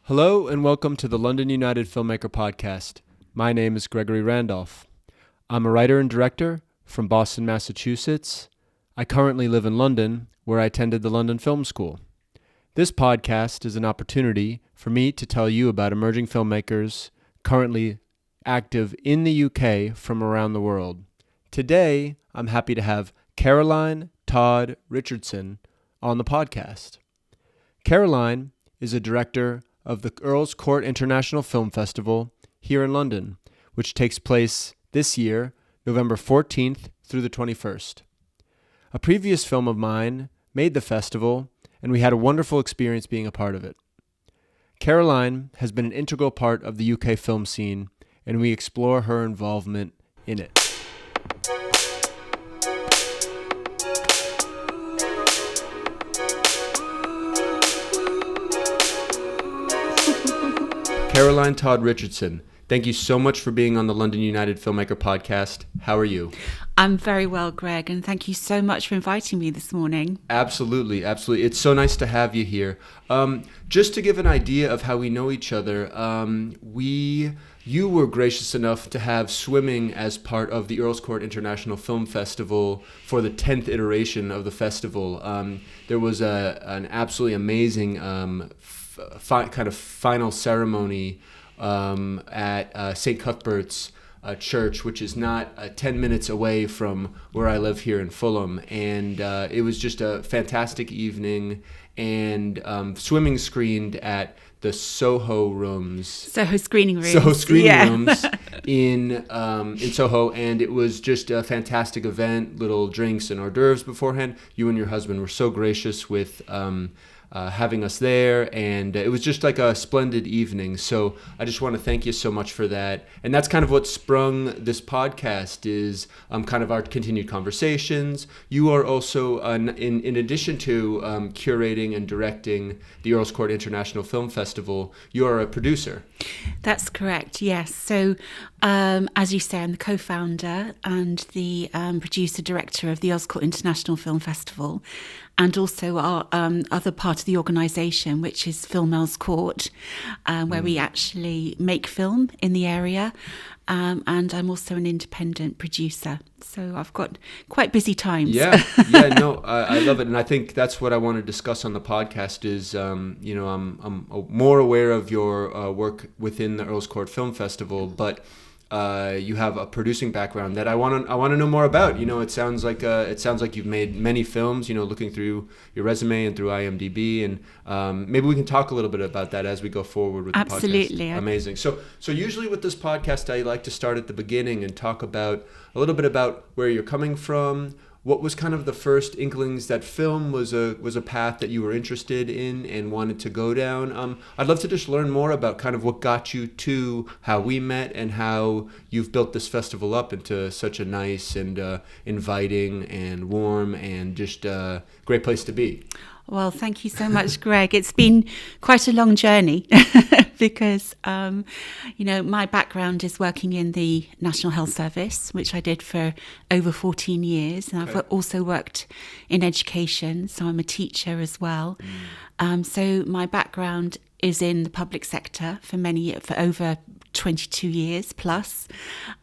Hello and welcome to the London United Filmmaker Podcast. My name is Gregory Randolph. I'm a writer and director from Boston, Massachusetts. I currently live in London, where I attended the London Film School. This podcast is an opportunity for me to tell you about emerging filmmakers currently active in the UK from around the world. Today, I'm happy to have Caroline Tod-Richardson on the podcast. Caroline is a director of the Earls International Film Festival here in London, which takes place this year, November 14th through the 21st. A previous film of mine made the festival, and we had a wonderful experience being a part of it. Caroline has been an integral part of the UK film scene, and we explore her involvement in it. Caroline Tod-Richardson, thank you so much for being on the London United Filmmaker Podcast. How are you? I'm very well, Greg, and thank you so much for inviting me this morning. Absolutely. It's so nice to have you here. Just to give an idea of how we know each other, you were gracious enough to have swimming as part of the Earls International Film Festival for the 10th iteration of the festival. There was an absolutely amazing kind of final ceremony at St. Cuthbert's church, which is not 10 minutes away from where I live here in Fulham. And it was just a fantastic evening, and swimming screened at the Soho screening rooms in Soho, and it was just a fantastic event. Little drinks and hors d'oeuvres beforehand. You and your husband were so gracious with having us there, and it was just like a splendid evening. So I just want to thank you so much for that. And that's kind of what sprung this podcast, is kind of our continued conversations. You are also, in addition to curating and directing the Earls Court International Film Festival, you are a producer. That's correct, yes. So as you say, I'm the co-founder and the producer-director of the Earls Court International Film Festival, and also our other part of the organisation, which is Film Earls Court, where we actually make film in the area. And I'm also an independent producer. So I've got quite busy times. I love it. And I think that's what I want to discuss on the podcast is, I'm more aware of your work within the Earls Court Film Festival, but you have a producing background that I want to know more about. It sounds like you've made many films. Looking through your resume and through IMDb, and maybe we can talk a little bit about that as we go forward with the podcast. Absolutely, amazing. So usually with this podcast, I like to start at the beginning and talk about a little bit about where you're coming from. What was kind of the first inklings that film was a path that you were interested in and wanted to go down? I'd love to just learn more about kind of what got you to how we met and how you've built this festival up into such a nice and inviting and warm and just a great place to be. Well, thank you so much, Greg. It's been quite a long journey because, my background is working in the National Health Service, which I did for over 14 years. And I've also worked in education, so I'm a teacher as well. So my background is in the public sector for over 22 years plus.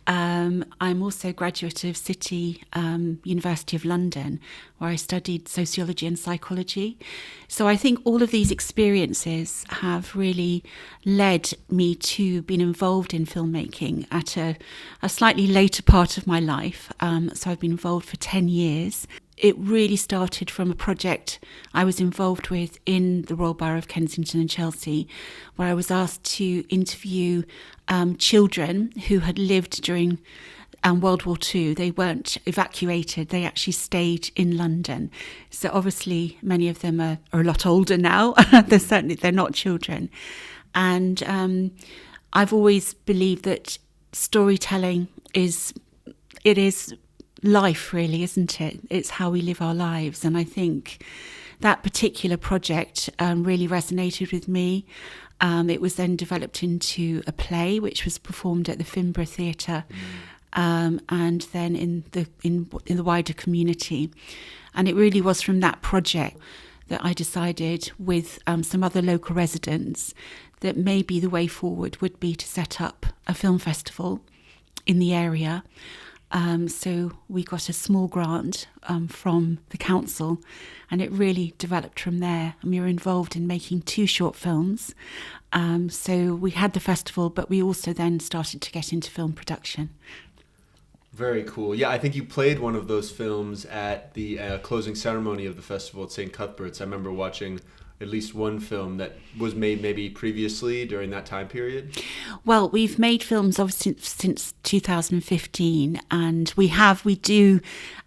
I'm also a graduate of City University of London, where I studied sociology and psychology. So I think all of these experiences have really led me to being involved in filmmaking at a slightly later part of my life. So I've been involved for 10 years. It really started from a project I was involved with in the Royal Borough of Kensington and Chelsea, where I was asked to interview children who had lived during World War II. They weren't evacuated, they actually stayed in London. So obviously many of them are a lot older now. They're not children. And I've always believed that storytelling is life, really, isn't it? It's how we live our lives. And I think that particular project really resonated with me. It was then developed into a play, which was performed at the Finborough Theatre, and then in the wider community. And it really was from that project that I decided with some other local residents that maybe the way forward would be to set up a film festival in the area. So we got a small grant from the council, and it really developed from there. And we were involved in making 2 short films. So we had the festival, but we also then started to get into film production. Very cool. Yeah, I think you played one of those films at the closing ceremony of the festival at St. Cuthbert's. I remember watching at least one film that was made maybe previously during that time period. Well, we've made films since 2015, and we do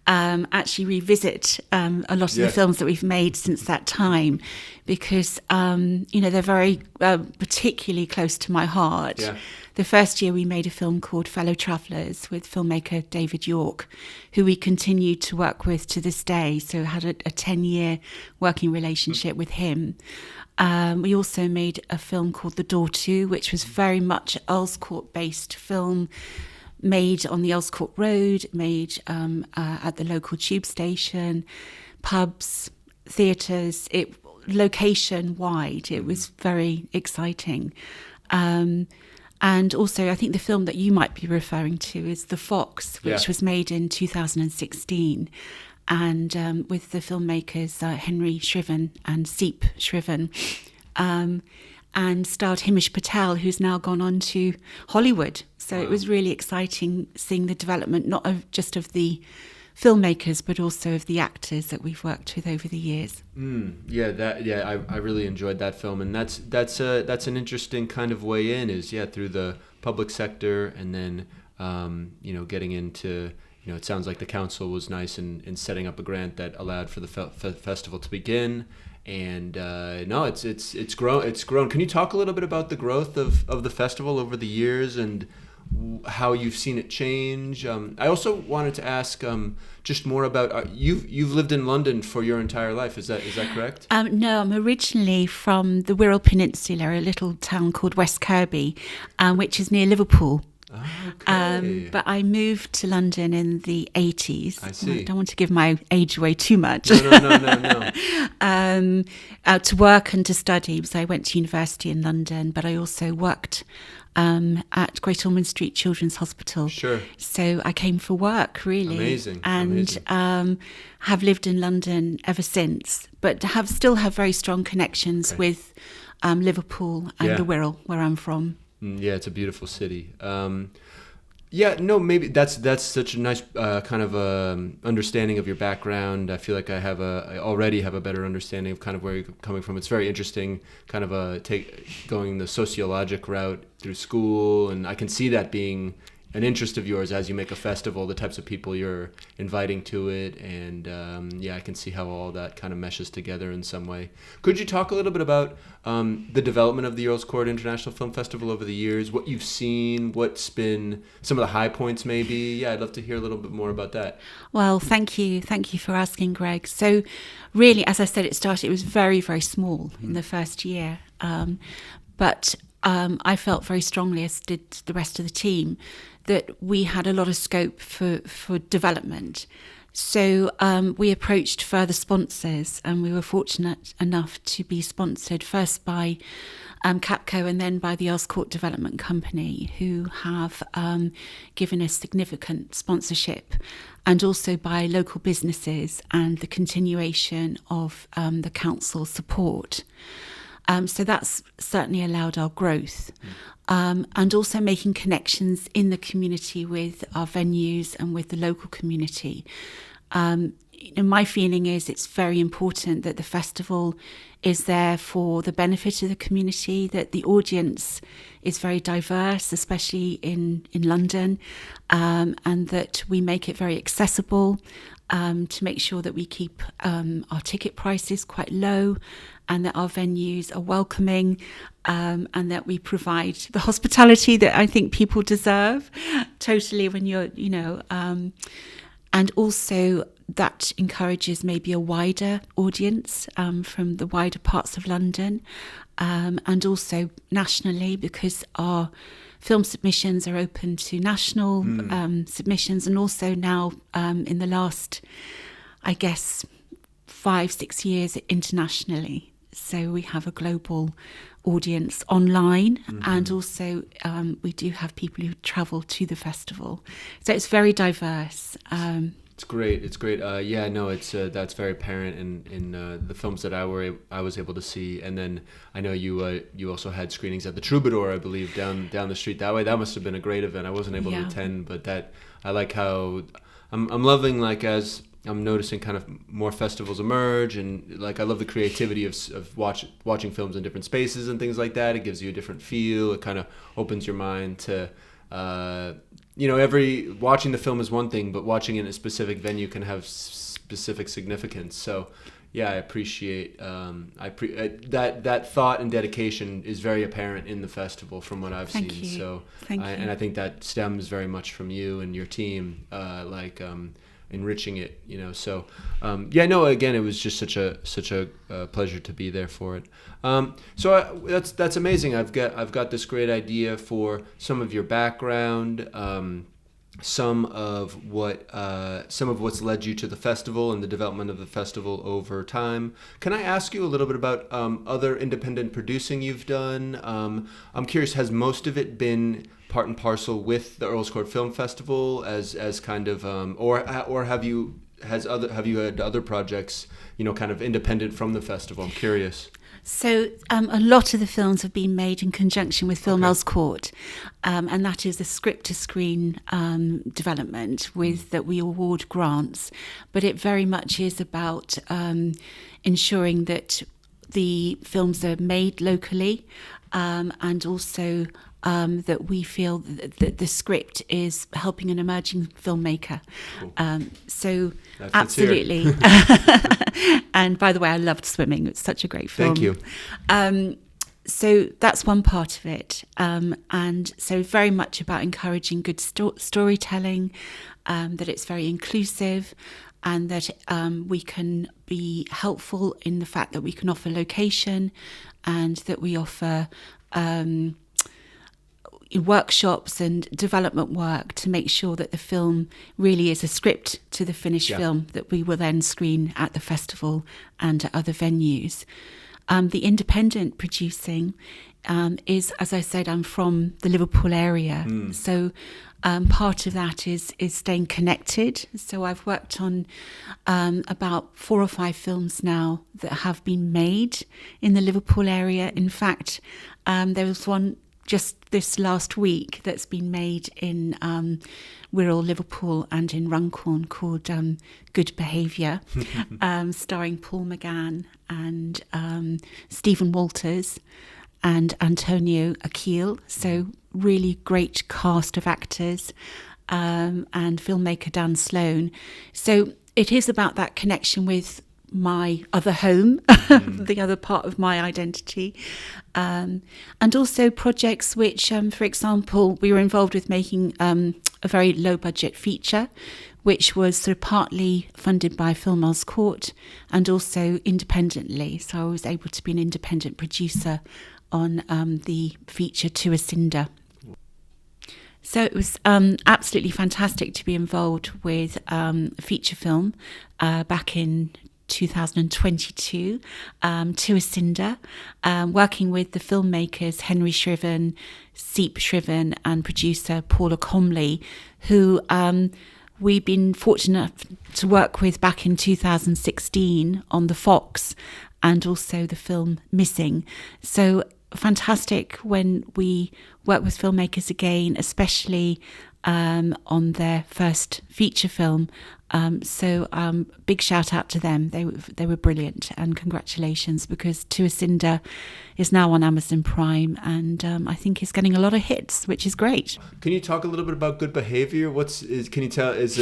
actually revisit a lot of the films that we've made since that time, because they're very particularly close to my heart. Yeah. The first year we made a film called Fellow Travellers with filmmaker David York, who we continued to work with to this day. So had a 10-year working relationship with him. We also made a film called The Door To, which was very much an Earls Court-based film, made on the Earls Court Road, made at the local tube station, pubs, theatres, location-wide. It was very exciting. And also, I think the film that you might be referring to is The Fox, which was made in 2016, and with the filmmakers Henry Shriven and Seep Shriven, and starred Himish Patel, who's now gone on to Hollywood. So It was really exciting seeing the development, not just of the filmmakers, but also of the actors that we've worked with over the years. I really enjoyed that film, and that's an interesting kind of way in, is through the public sector, and then getting into, it sounds like the council was nice in setting up a grant that allowed for the festival to begin. And it's grown. Can you talk a little bit about the growth of the festival over the years and how you've seen it change? I also wanted to ask just more about you've lived in London for your entire life. Is that correct? No, I'm originally from the Wirral Peninsula, a little town called West Kirby, which is near Liverpool. Okay. But I moved to London in the 80s. I see. I don't want to give my age away too much. No. To work and to study. So I went to university in London, but I also worked at Great Ormond Street Children's Hospital. Sure. So I came for work, really. Amazing. And have lived in London ever since, but still have very strong connections with Liverpool and the Wirral, where I'm from. Yeah, it's a beautiful city. Maybe that's such a nice kind of understanding of your background. I feel like I already have a better understanding of kind of where you're coming from. It's very interesting, kind of going the sociologic route through school, and I can see that being an interest of yours as you make a festival, the types of people you're inviting to it, and I can see how all that kind of meshes together in some way. Could you talk a little bit about the development of the Earls Court International Film Festival over the years, what you've seen, what's been some of the high points maybe? Yeah, I'd love to hear a little bit more about that. Well, thank you for asking, Greg. So really, as I said, it was very, very small in the first year, but I felt very strongly, as did the rest of the team, that we had a lot of scope for development. So we approached further sponsors, and we were fortunate enough to be sponsored first by Capco and then by the Earls Court Development Company, who have given us significant sponsorship, and also by local businesses and the continuation of the council support. So that's certainly allowed our growth, and also making connections in the community with our venues and with the local community. My feeling is it's very important that the festival is there for the benefit of the community, that the audience is very diverse, especially in London, and that we make it very accessible, to make sure that we keep our ticket prices quite low, and that our venues are welcoming, and that we provide the hospitality that I think people deserve totally when and also that encourages maybe a wider audience from the wider parts of London, and also nationally, because our film submissions are open to national submissions, and also now in the last, I guess, 5-6 years internationally. So we have a global audience online, and also we do have people who travel to the festival. So it's very diverse. It's great. It's great. Yeah, no, it's that's very apparent in the films that I was able to see. And then I know you also had screenings at the Troubadour, I believe, down the street that way. That must have been a great event. I wasn't able to attend, but that I like how I'm loving, like, as I'm noticing kind of more festivals emerge, and like I love the creativity of watching films in different spaces and things like that. It gives you a different feel. It kind of opens your mind to. Watching the film is one thing, but watching it in a specific venue can have specific significance. So, yeah, I appreciate that thought and dedication is very apparent in the festival from what I've Thank seen. you. So, Thank you. And I think that stems very much from you and your team, enriching it. So, again, it was just such a pleasure to be there for it. That's amazing. I've got this great idea for some of your background, some of what's led you to the festival and the development of the festival over time. Can I ask you a little bit about other independent producing you've done? I'm curious, has most of it been part and parcel with the Earls Court Film Festival as kind of, or have you had other projects, kind of independent from the festival? I'm curious. So a lot of the films have been made in conjunction with Film Earls Court, and that is a script-to-screen development that we award grants. But it very much is about ensuring that the films are made locally, and also that we feel that the script is helping an emerging filmmaker. Cool. So that absolutely. And by the way, I loved Swimming. It's such a great film. Thank you. So that's one part of it. And so very much about encouraging good storytelling, that it's very inclusive, and that we can be helpful in the fact that we can offer location, and that we offer workshops and development work to make sure that the film really is a script to the finished film that we will then screen at the festival and at other venues. The independent producing is, as I said, I'm from the Liverpool area. So part of that is staying connected. So I've worked on about 4 or 5 films now that have been made in the Liverpool area. In fact, there was one just this last week that's been made in Wirral, Liverpool, and in Runcorn, called Good Behaviour, starring Paul McGann and Stephen Walters and Antonio Akil. So really great cast of actors, and filmmaker Dan Sloan. So it is about that connection with my other home, the other part of my identity, and also projects which, for example, we were involved with making a very low budget feature, which was sort of partly funded by Film Earls Court and also independently. So I was able to be an independent producer on the feature To a Cinder. So it was absolutely fantastic to be involved with a feature film back in 2022, To a Cinder, working with the filmmakers Henry Shriven, Seep Shriven, and producer Paula Comley, who we've been fortunate to work with back in 2016 on The Fox and also the film Missing. So fantastic when we work with filmmakers again, especially on their first feature film. So big shout out to them. They were brilliant, and congratulations, because To a Cinder is now on Amazon Prime, and I think is getting a lot of hits, which is great. Can you talk a little bit about Good Behavior? Can you tell, is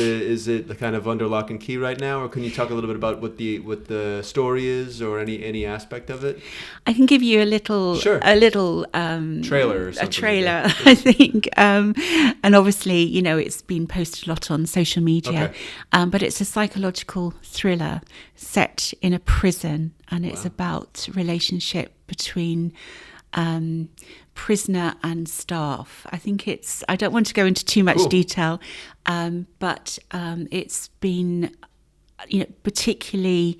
it the kind of under lock and key right now, or can you talk a little bit about what the story is, or any aspect of it? I can give you a little trailer or something. A trailer, I think, and obviously, it's been posted a lot on social media. Okay. But it's a psychological thriller set in a prison, and it's about relationship between prisoner and staff. I don't want to go into too much detail, but it's been, particularly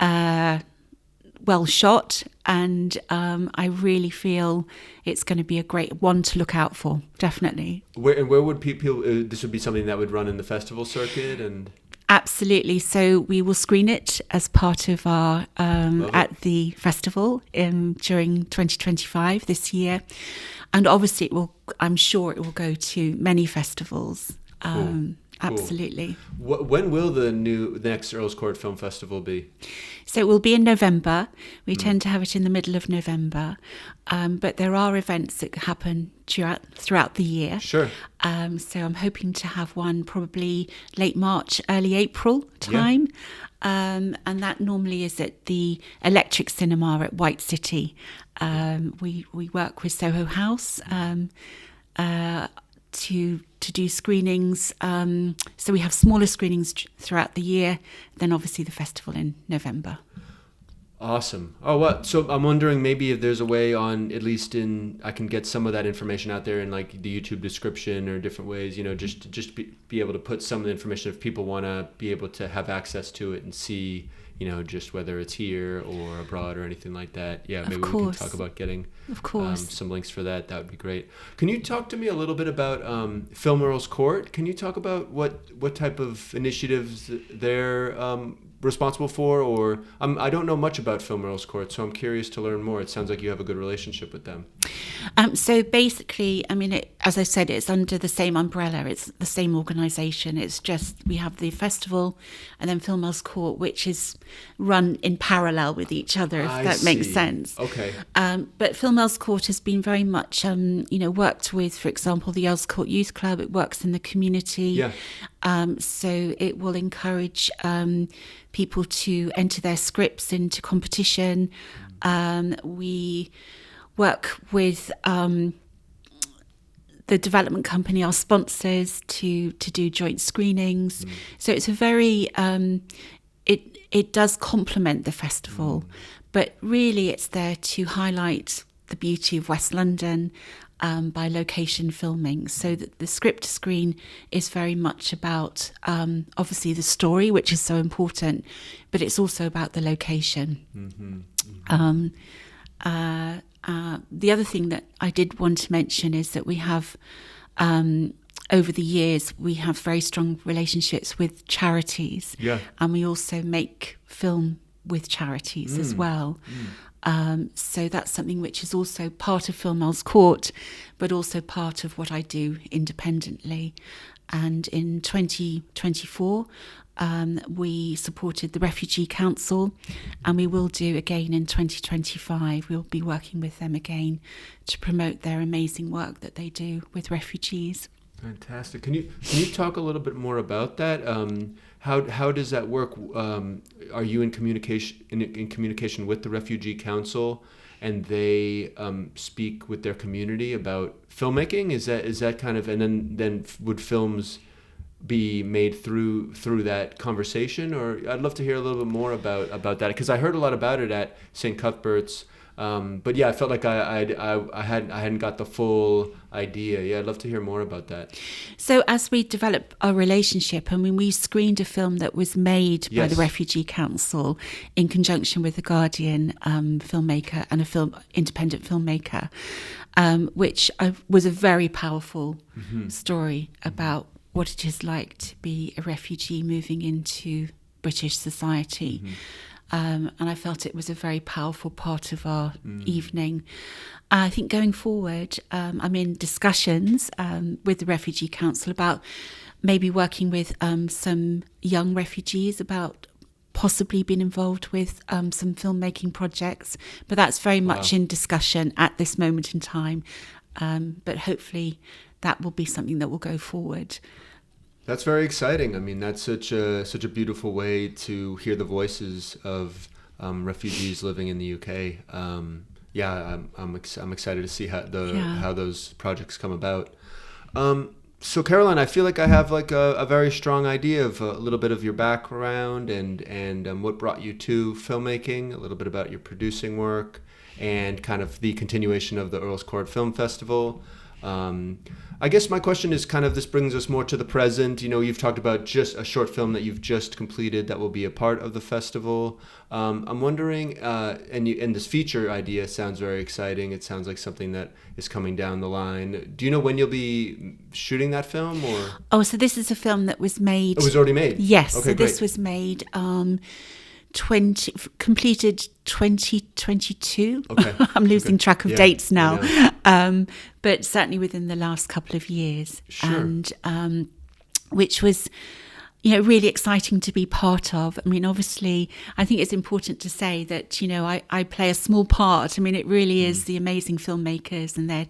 well shot, and I really feel it's going to be a great one to look out for, definitely. Where would people, this would be something that would run in the festival circuit? And Absolutely. So we will screen it as part of our at the festival during 2025 this year, and obviously it will. I'm sure it will go to many festivals. Cool. Absolutely. When will the next Earls Court Film Festival be? So it will be in November. We tend to have it in the middle of November, but there are events that happen throughout the year. Sure. So I'm hoping to have one probably late March, early April time. Yeah. And that normally is at the Electric Cinema at White City. We work with Soho House to do screenings. So we have smaller screenings throughout the year, then obviously the festival in November. Awesome. Oh, well, so I'm wondering maybe if there's a way on, at least I can get some of that information out there in like the YouTube description or different ways, just be able to put some of the information if people want to be able to have access to it and see, just whether it's here or abroad or anything like that. Yeah, maybe we can talk about getting some links for that. That would be great. Can you talk to me a little bit about Film Earls Court? Can you talk about what type of initiatives they're responsible for? Or I don't know much about Film Earls Court, so I'm curious to learn more. It sounds like you have a good relationship with them. So basically, as I said, it's under the same umbrella. It's the same organisation. It's just we have the festival and then Film Earls Court, which is run in parallel with each other, if that makes sense. Okay. But Film Earls Court has been very much, worked with, for example, the Earls Court Youth Club. It works in the community. Yeah. So it will encourage people to enter their scripts into competition. We work with the development company, our sponsors, to do joint screenings. So it's a very it does complement the festival, but really it's there to highlight the beauty of West London by location filming. So that the script to screen is very much about obviously the story, which is so important, but it's also about the location. The other thing that I did want to mention is that we have, over the years, we have very strong relationships with charities. Yeah. And we also make film with charities as well. So that's something which is also part of Film Earls Court, but also part of what I do independently. And in 2024, we supported the Refugee Council, and we will do again in 2025. We'll be working with them again to promote their amazing work that they do with refugees. Fantastic. Can you talk a little bit more about that? How does that work? Are you in communication with the Refugee Council, and they speak with their community about filmmaking? Is that kind of, and then would films be made through that conversation? Or I'd love to hear a little bit more about that, because I heard a lot about it at St. Cuthbert's. But yeah, I felt like I hadn't got the full idea. Yeah, I'd love to hear more about that. So as we develop our relationship, we screened a film that was made by the Refugee Council in conjunction with the Guardian filmmaker and independent filmmaker, which was a very powerful story about what it is like to be a refugee moving into British society. And I felt it was a very powerful part of our evening. I think going forward, I'm in discussions with the Refugee Council about maybe working with some young refugees about possibly being involved with some filmmaking projects. But that's very much in discussion at this moment in time. But hopefully that will be something that will go forward. That's very exciting. That's such a beautiful way to hear the voices of refugees living in the UK. I'm excited to see how those projects come about. So Caroline, I feel like I have like a very strong idea of a little bit of your background and what brought you to filmmaking, a little bit about your producing work, and kind of the continuation of the Earls Court Film Festival. I guess my question is kind of, this brings us more to the present. You've talked about just a short film that you've just completed that will be a part of the festival. I'm wondering, and this feature idea sounds very exciting. It sounds like something that is coming down the line. Do you know when you'll be shooting that film? Or So this is a film that was made. It was already made? Yes. Okay, so this great. was made completed 2022. Okay. I'm losing track of Yeah, dates now. I know. But certainly within the last couple of years. Sure. And which was, really exciting to be part of. I mean, obviously, I think it's important to say that, I play a small part. I mean, it really is the amazing filmmakers and their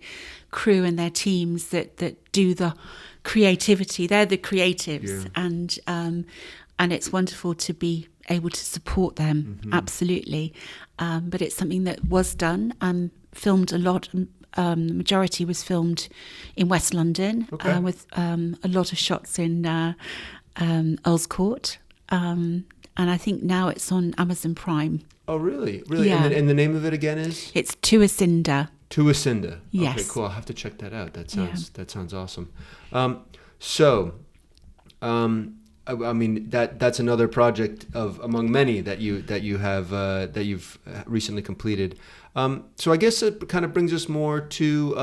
crew and their teams that do the creativity. They're the creatives. Yeah. And it's wonderful to be able to support them, absolutely. But it's something that was done, filmed a lot. The majority was filmed in West London, Okay. with a lot of shots in Earls Court. And I think now it's on Amazon Prime. Oh, really? Really? Yeah. And the name of it again is? It's Tuacinda. Tuacinda. Yes. Okay, cool. I'll have to check that out. That sounds Yeah. that sounds awesome. I mean, that's another project of among many that you've recently completed. So I guess it kind of brings us more to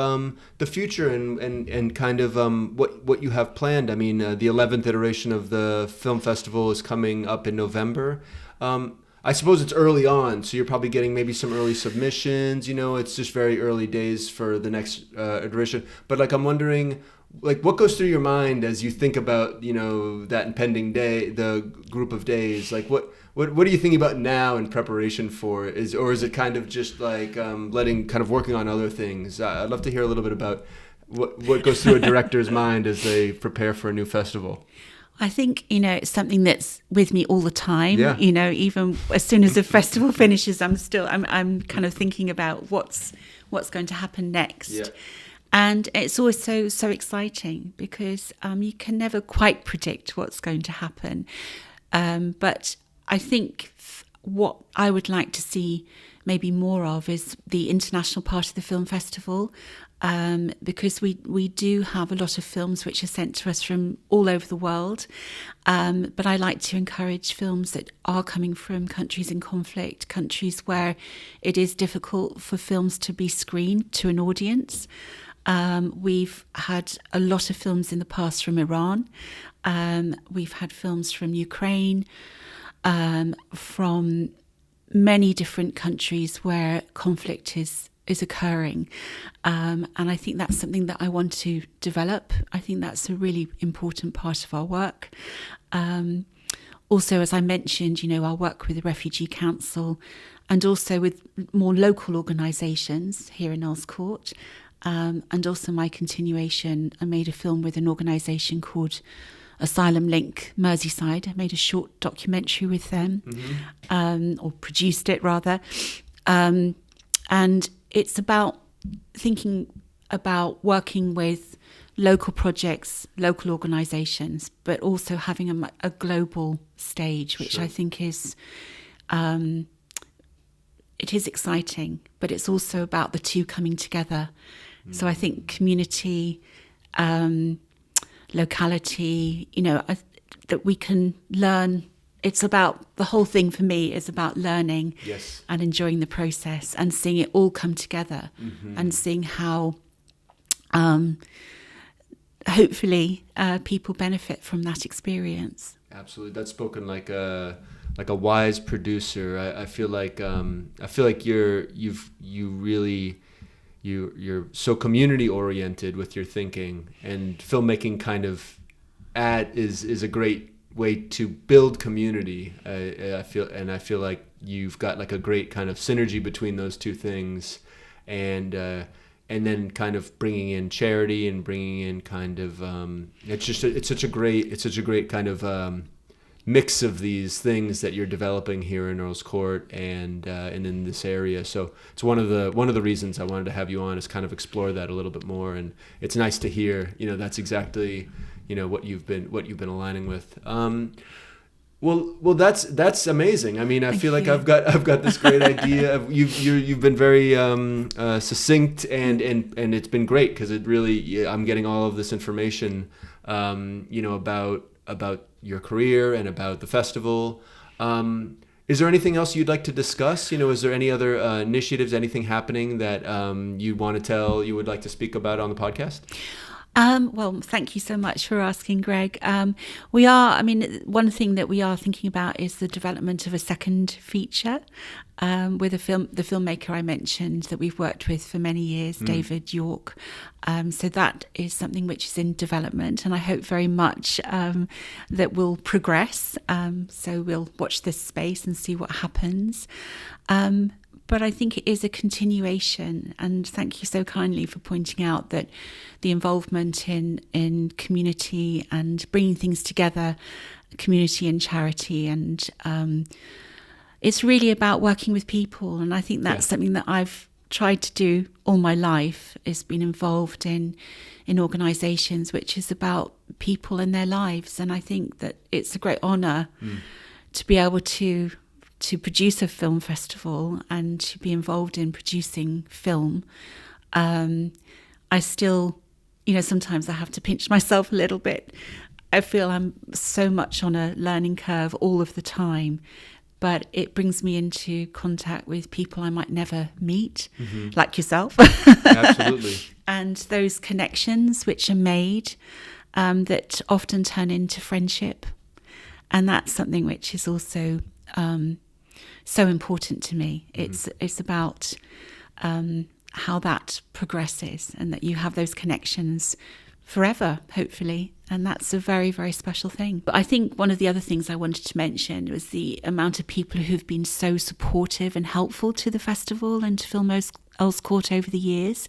the future and kind of what you have planned. I mean, the 11th iteration of the film festival is coming up in November. I suppose it's early on, so you're probably getting maybe some early submissions. It's just very early days for the next iteration. But I'm wondering, what goes through your mind as you think about that impending day, the group of days? What are you thinking about now in preparation for? Is it kind of just working on other things? I'd love to hear a little bit about what goes through a director's mind as they prepare for a new festival. I think, it's something that's with me all the time. Yeah. Even as soon as the festival finishes, I'm I'm kind of thinking about what's going to happen next. Yeah. And it's always so exciting because you can never quite predict what's going to happen. But I think what I would like to see maybe more of is the international part of the film festival, because we do have a lot of films which are sent to us from all over the world. But I like to encourage films that are coming from countries in conflict, countries where it is difficult for films to be screened to an audience. We've had a lot of films in the past from Iran. We've had films from Ukraine, from many different countries where conflict is occurring. And I think that's something that I want to develop. I think that's a really important part of our work. Also, as I mentioned, our work with the Refugee Council and also with more local organisations here in Earls Court. And also my continuation, I made a film with an organisation called Asylum Link Merseyside. I made a short documentary with them, or produced it rather. And it's about thinking about working with local projects, local organisations, but also having a global stage, which Sure. I think is... it is exciting, but it's also about the two coming together. So I think community, locality, that we can learn. It's about, the whole thing for me is about learning. Yes. And enjoying the process and seeing it all come together, and seeing how hopefully people benefit from that experience. Absolutely, that's spoken like a wise producer. I feel like you're so community oriented with your thinking, and filmmaking kind of is a great way to build community. I feel like you've got like a great kind of synergy between those two things, and then kind of bringing in charity and bringing in kind of it's such a great kind of mix of these things that you're developing here in Earls Court and in this area. So it's one of the reasons I wanted to have you on, is kind of explore that a little bit more. And it's nice to hear, that's exactly, what you've been aligning with. Well, that's amazing. I mean, I Thank feel like you. I've got this great idea. You've been very succinct, and it's been great because it really, yeah, I'm getting all of this information, about your career and about the festival. Is there anything else you'd like to discuss? Is there any other initiatives, anything happening that you would like to speak about on the podcast? Well, thank you so much for asking, Greg. One thing that we are thinking about is the development of a second feature with the filmmaker I mentioned that we've worked with for many years, David York. So that is something which is in development, and I hope very much that will progress. So we'll watch this space and see what happens. But I think it is a continuation, and thank you so kindly for pointing out that the involvement in community and bringing things together, community and charity, and it's really about working with people. And I think that's something that I've tried to do all my life, is been involved in organisations which is about people and their lives. And I think that it's a great honour to be able to produce a film festival and to be involved in producing film. I still, sometimes I have to pinch myself a little bit. I feel I'm so much on a learning curve all of the time, but it brings me into contact with people I might never meet, like yourself. Absolutely. And those connections which are made that often turn into friendship. And that's something which is also so important to me. It's about how that progresses, and that you have those connections forever, hopefully. And that's a very, very special thing. But I think one of the other things I wanted to mention was the amount of people who've been so supportive and helpful to the festival and to Film Earls Court over the years,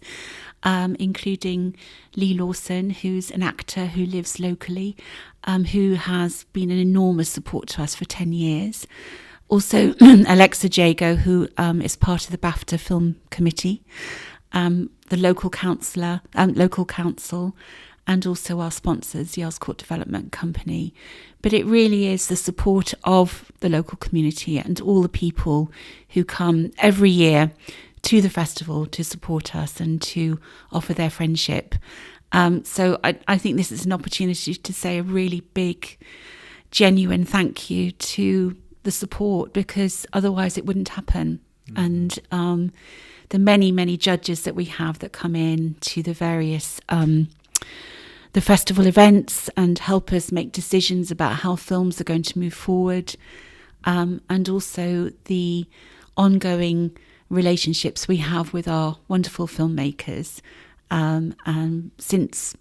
including Lee Lawson, who's an actor who lives locally, who has been an enormous support to us for 10 years. Also, Alexa Jago, who is part of the BAFTA Film Committee, the local council, and also our sponsors, the Earls Court Development Company. But it really is the support of the local community and all the people who come every year to the festival to support us and to offer their friendship. So I think this is an opportunity to say a really big, genuine thank you to the support, because otherwise it wouldn't happen. And the many, many judges that we have that come in to the various the festival events and help us make decisions about how films are going to move forward, and also the ongoing relationships we have with our wonderful filmmakers since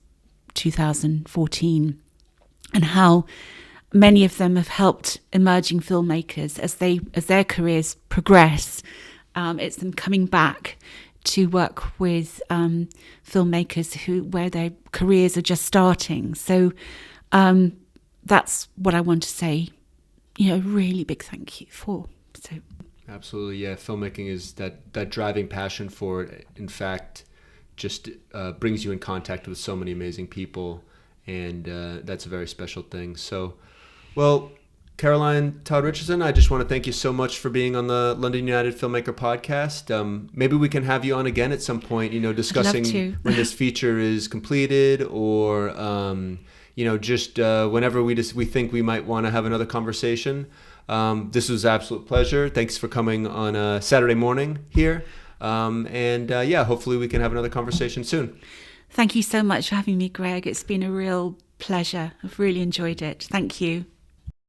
2014, and how many of them have helped emerging filmmakers as their careers progress. It's them coming back to work with filmmakers where their careers are just starting. So that's what I want to say, really big thank you for. So absolutely, yeah. Filmmaking is that driving passion for it. In fact, just brings you in contact with so many amazing people, and that's a very special thing. So, well, Caroline Tod-Richardson, I just want to thank you so much for being on the London United Filmmaker podcast. Maybe we can have you on again at some point, discussing when this feature is completed, or just whenever we think we might want to have another conversation. This was an absolute pleasure. Thanks for coming on a Saturday morning here. Hopefully we can have another conversation soon. Thank you so much for having me, Greg. It's been a real pleasure. I've really enjoyed it. Thank you.